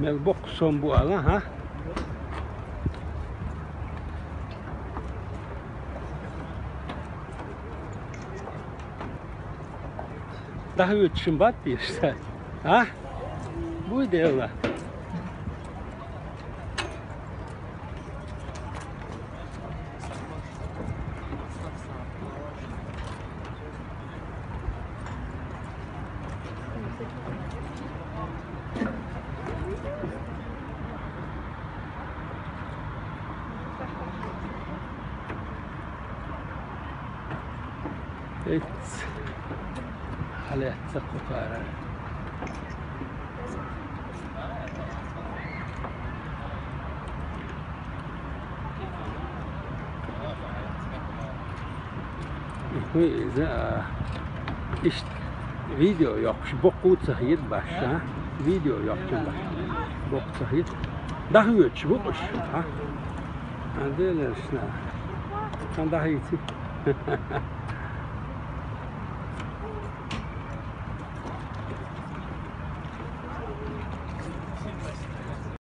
Mel bok son bu ala ha. Daha ötüşün bat bir işte. Ha? Bu diyorlar. Evet. Halet sakukara. İşte video yok. Şu boku sahil başa. Video yok şimdi. Bok sahil. Daha ölçü bu iş. Ha? Anladın işte. Kan daha iyi.